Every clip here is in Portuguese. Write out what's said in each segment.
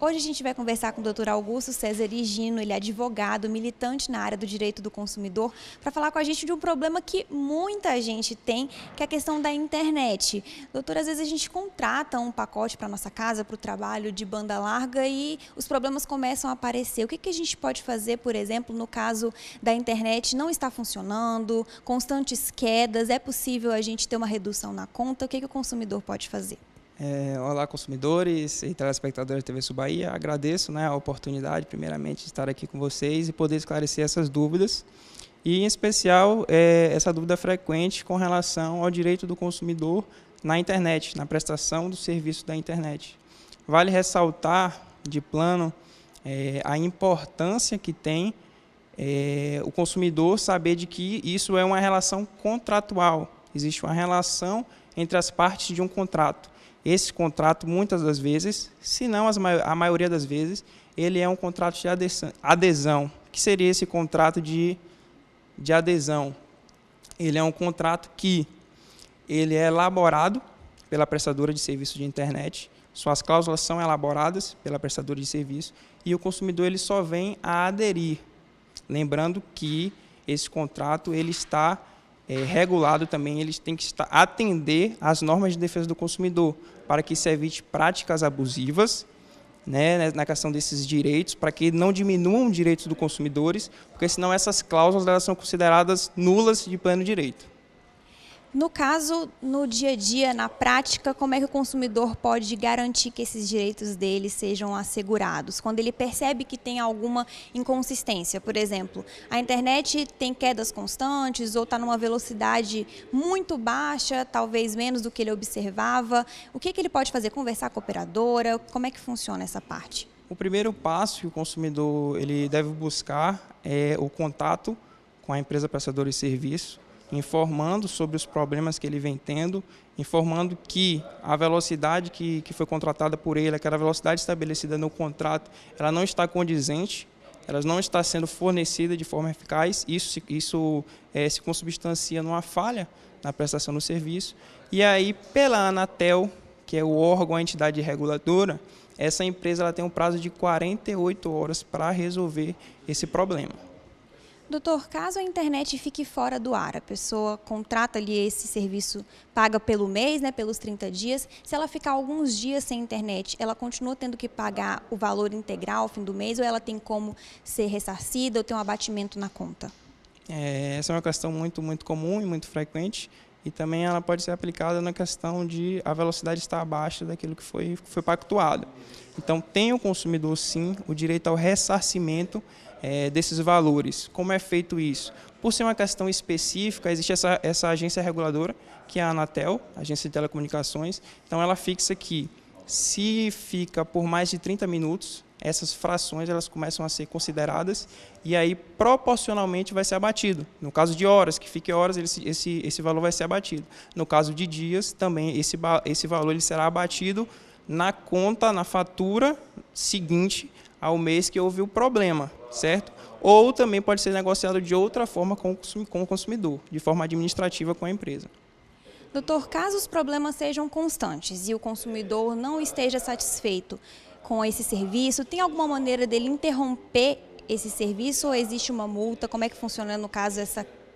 Hoje a gente vai conversar com o Dr. Augusto César Higino, ele é advogado, militante na área do direito do consumidor, para falar com a gente de um problema que muita gente tem, que é a questão da internet. Doutor, às vezes a gente contrata um pacote para nossa casa, para o trabalho de banda larga e os problemas começam a aparecer. O que a gente pode fazer, por exemplo, no caso da internet não está funcionando, constantes quedas, é possível a gente ter uma redução na conta? O que o consumidor pode fazer? Olá, consumidores e telespectadores da TV Sul Bahia. Agradeço, a oportunidade, primeiramente, de estar aqui com vocês e poder esclarecer essas dúvidas. E, em especial, essa dúvida frequente com relação ao direito do consumidor na internet, na prestação do serviço da internet. Vale ressaltar, de plano, a importância que tem o consumidor saber de que isso é uma relação contratual. Existe uma relação entre as partes de um contrato. Esse contrato, muitas das vezes, se não a maioria das vezes, ele é um contrato de adesão. O que seria esse contrato de adesão? Ele é um contrato que ele é elaborado pela prestadora de serviço de internet, suas cláusulas são elaboradas pela prestadora de serviço e o consumidor ele só vem a aderir. Lembrando que esse contrato ele está regulado também, eles têm que atender às normas de defesa do consumidor, para que se evite práticas abusivas, na questão desses direitos, para que não diminuam os direitos dos consumidores, porque senão essas cláusulas elas são consideradas nulas de pleno direito. No caso, no dia a dia, na prática, como é que o consumidor pode garantir que esses direitos dele sejam assegurados? Quando ele percebe que tem alguma inconsistência, por exemplo, a internet tem quedas constantes ou está numa velocidade muito baixa, talvez menos do que ele observava, o que ele pode fazer? Conversar com a operadora? Como é que funciona essa parte? O primeiro passo que o consumidor ele deve buscar é o contato com a empresa prestadora de serviço, informando sobre os problemas que ele vem tendo, informando que a velocidade que foi contratada por ele, aquela velocidade estabelecida no contrato, ela não está condizente, ela não está sendo fornecida de forma eficaz, isso se consubstancia numa falha na prestação do serviço. E aí, pela Anatel, que é o órgão, a entidade reguladora, essa empresa ela tem um prazo de 48 horas para resolver esse problema. Doutor, caso a internet fique fora do ar, a pessoa contrata ali esse serviço, paga pelo mês, pelos 30 dias, se ela ficar alguns dias sem internet, ela continua tendo que pagar o valor integral ao fim do mês ou ela tem como ser ressarcida ou ter um abatimento na conta? Essa é uma questão muito comum e muito frequente e também ela pode ser aplicada na questão de a velocidade estar abaixo daquilo que foi pactuado. Então, tem o consumidor, sim, o direito ao ressarcimento desses valores. Como é feito isso? Por ser uma questão específica, existe essa agência reguladora, que é a Anatel, Agência de Telecomunicações. Então, ela fixa que, se fica por mais de 30 minutos, essas frações elas começam a ser consideradas e aí, proporcionalmente, vai ser abatido. No caso de horas, que fique horas, esse valor vai ser abatido. No caso de dias, também esse valor ele será abatido na conta, na fatura seguinte ao mês que houve o problema, certo? Ou também pode ser negociado de outra forma com o consumidor, de forma administrativa com a empresa. Doutor, caso os problemas sejam constantes e o consumidor não esteja satisfeito com esse serviço, tem alguma maneira dele interromper esse serviço ou existe uma multa? Como é que funciona, no caso,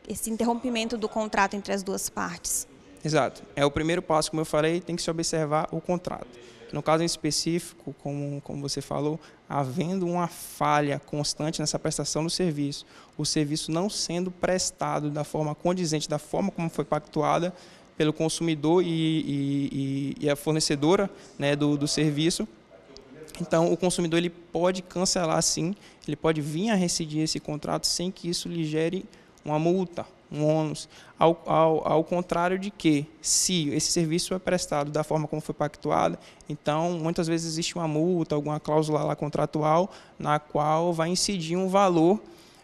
esse interrompimento do contrato entre as duas partes? Exato. É o primeiro passo, como eu falei, tem que se observar o contrato. No caso em específico, como você falou, havendo uma falha constante nessa prestação do serviço, o serviço não sendo prestado da forma condizente, da forma como foi pactuada pelo consumidor e a fornecedora do serviço, então o consumidor ele pode cancelar sim, ele pode vir a rescindir esse contrato sem que isso lhe gere uma multa, um ônus, ao contrário de que, se esse serviço é prestado da forma como foi pactuado, então muitas vezes existe uma multa, alguma cláusula lá contratual, na qual vai incidir um valor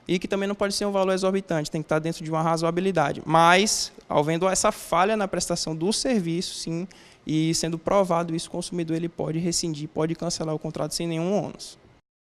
e que também não pode ser um valor exorbitante, tem que estar dentro de uma razoabilidade. Mas, havendo essa falha na prestação do serviço, sim, e sendo provado isso, o consumidor ele pode rescindir, pode cancelar o contrato sem nenhum ônus.